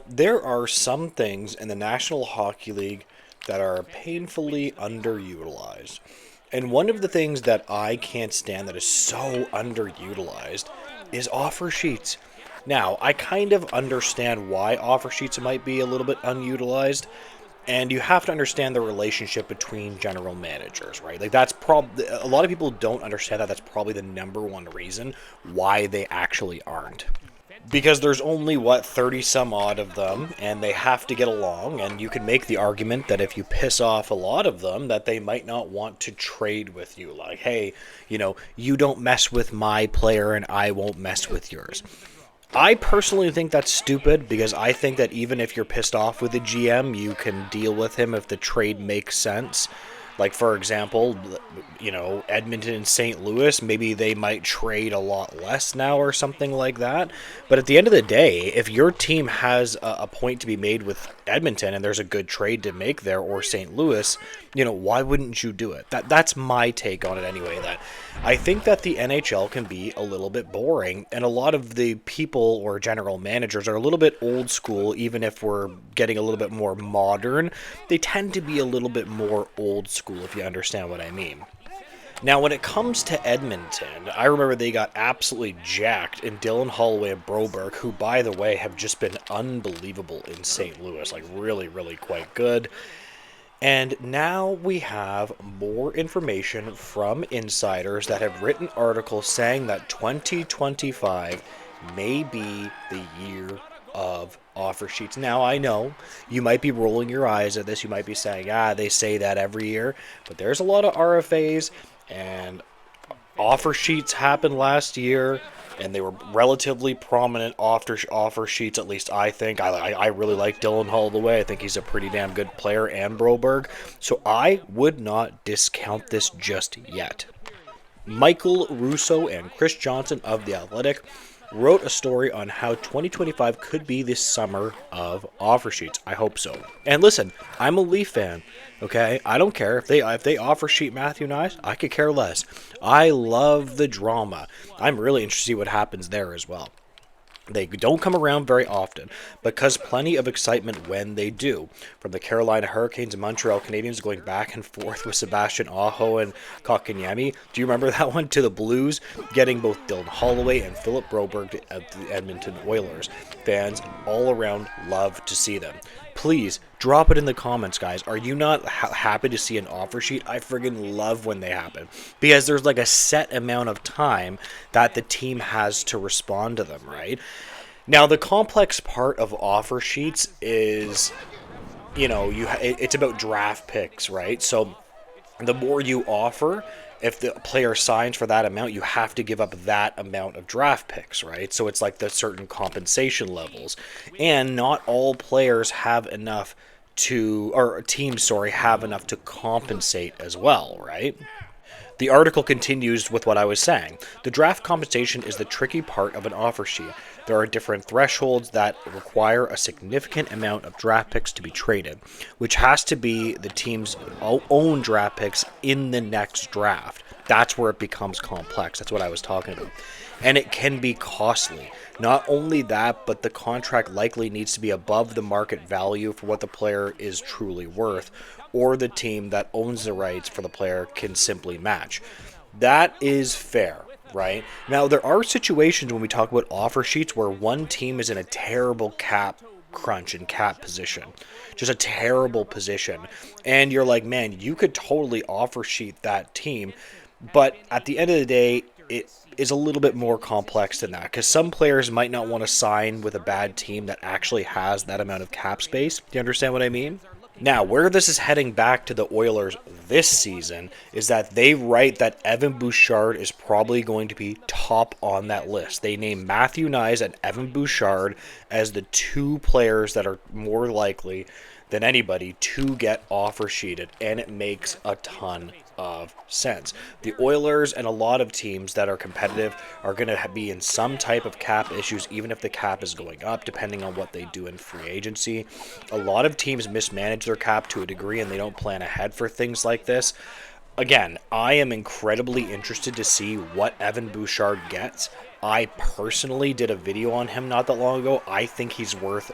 There are some things in the National Hockey League that are painfully underutilized. And one of the things that I can't stand that is so underutilized is offer sheets. Now, I kind of understand why offer sheets might be a little bit unutilized, and you have to understand the relationship between general managers, right? Like that's probably a lot of people don't understand that. That's probably the number one reason why they actually aren't, because there's only 30 some odd of them, and they have to get along. And you can make the argument that if you piss off a lot of them, that they might not want to trade with you. Like, hey, you don't mess with my player and I won't mess with yours. I personally think that's stupid, because I think that even if you're pissed off with the GM, you can deal with him if the trade makes sense. Like, for example, Edmonton and St. Louis, maybe they might trade a lot less now or something like that. But at the end of the day, if your team has a point to be made with Edmonton and there's a good trade to make there, or St. Louis, why wouldn't you do it? That's my take on it anyway. That I think that the NHL can be a little bit boring, and a lot of the people or general managers are a little bit old school. Even if we're getting a little bit more modern, they tend to be a little bit more old school, if you understand what I mean. Now, when it comes to Edmonton, I remember they got absolutely jacked in Dylan Holloway and Broberg, who, by the way, have just been unbelievable in St. Louis. Like, really, really quite good. And now we have more information from insiders that have written articles saying that 2025 may be the year of offer sheets. Now, I know you might be rolling your eyes at this. You might be saying, they say that every year. But there's a lot of RFAs, and offer sheets happened last year, and they were relatively prominent offer sheets, at least I think. I really like Dylan Holloway. I think he's a pretty damn good player, and Broberg. So I would not discount this just yet. Michael Russo and Chris Johnson of The Athletic wrote a story on how 2025 could be the summer of offer sheets. I hope so. And listen, I'm a Leaf fan, okay? I don't care if they offer sheet Matthew Knies. I could care less. I love the drama. I'm really interested to see what happens there as well. They don't come around very often, because plenty of excitement when they do. From the Carolina Hurricanes and Montreal Canadiens going back and forth with Sebastian Aho and Kotkaniemi. Do you remember that one? To the Blues, getting both Dylan Holloway and Philip Broberg at the Edmonton Oilers. Fans all around love to see them. Please drop it in the comments, guys. Are you not happy to see an offer sheet? I friggin' love when they happen, because there's like a set amount of time that the team has to respond to them, right? Now, the complex part of offer sheets is, it's about draft picks, right? So the more you offer, if the player signs for that amount, you have to give up that amount of draft picks, right? So it's like the certain compensation levels. And not all players have enough teams, have enough to compensate as well, right? The article continues with what I was saying. The draft compensation is the tricky part of an offer sheet. There are different thresholds that require a significant amount of draft picks to be traded, which has to be the team's own draft picks in the next draft. That's where it becomes complex. That's what I was talking about. And it can be costly. Not only that, but the contract likely needs to be above the market value for what the player is truly worth, or the team that owns the rights for the player can simply match. That is fair, right? Now, there are situations when we talk about offer sheets where one team is in a terrible cap crunch and cap position. Just a terrible position. And you're like, man, you could totally offer sheet that team. But at the end of the day, it is a little bit more complex than that, because some players might not want to sign with a bad team that actually has that amount of cap space. Do you understand what I mean? Now, where this is heading back to the Oilers this season is that they write that Evan Bouchard is probably going to be top on that list. They name Matthew Knies and Evan Bouchard as the two players that are more likely than anybody to get offer sheeted, and it makes a ton of sense. The Oilers and a lot of teams that are competitive are going to be in some type of cap issues, even if the cap is going up, depending on what they do in free agency. A lot of teams mismanage their cap to a degree, and they don't plan ahead for things like this. Again, I am incredibly interested to see what Evan Bouchard gets. I personally did a video on him not that long ago. I think he's worth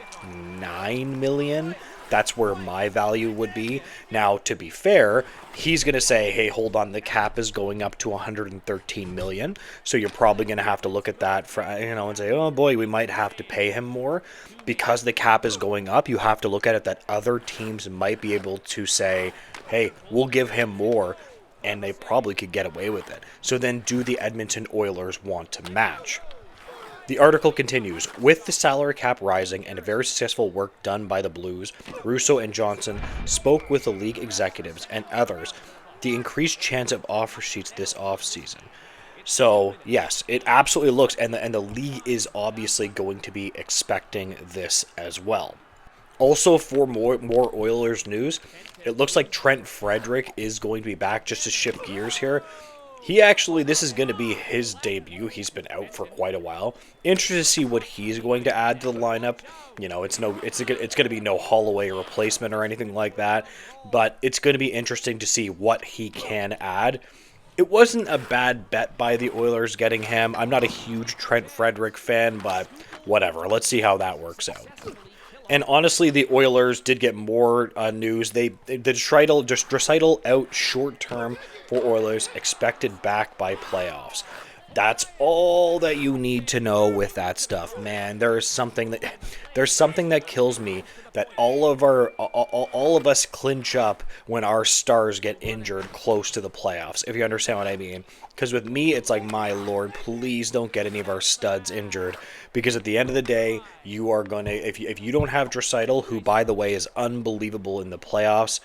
$9 million. That's where my value would be. Now, to be fair, he's going to say, hey, hold on, the cap is going up to $113 million. So you're probably going to have to look at that for, and say, oh boy, we might have to pay him more. Because the cap is going up, you have to look at it that other teams might be able to say, hey, we'll give him more, and they probably could get away with it. So then do the Edmonton Oilers want to match? The article continues, with the salary cap rising and a very successful work done by the Blues, Russo and Johnson spoke with the league executives and others the increased chance of offer sheets this offseason. So, yes, it absolutely looks, and the league is obviously going to be expecting this as well. Also, for more Oilers news, it looks like Trent Frederick is going to be back. Just to shift gears here, this is going to be his debut. He's been out for quite a while. Interested to see what he's going to add to the lineup. It's going to be no Holloway replacement or anything like that, but it's going to be interesting to see what he can add. It wasn't a bad bet by the Oilers getting him. I'm not a huge Trent Frederick fan, but whatever. Let's see how that works out. And honestly, the Oilers did get more news. The Draisaitl out short term for Oilers, expected back by playoffs. That's all that you need to know with that stuff, man. There's something that kills me, that all of us clinch up when our stars get injured close to the playoffs, if you understand what I mean. Because with me, it's like, my lord, please don't get any of our studs injured. Because at the end of the day, you are going to, if you don't have Draisaitl, who, by the way, is unbelievable in the playoffs,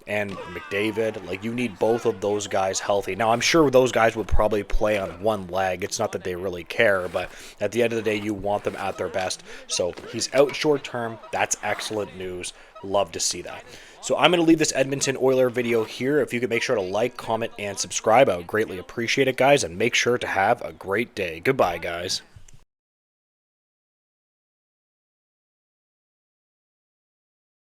and McDavid, you need both of those guys healthy. Now, I'm sure those guys would probably play on one leg. It's not that they really care, but at the end of the day, you want them at their best. So he's out short term. That's excellent news. Love to see that. So I'm going to leave this Edmonton Oiler video here. If you could make sure to like, comment, and subscribe, I would greatly appreciate it, guys. And make sure to have a great day. Goodbye, guys.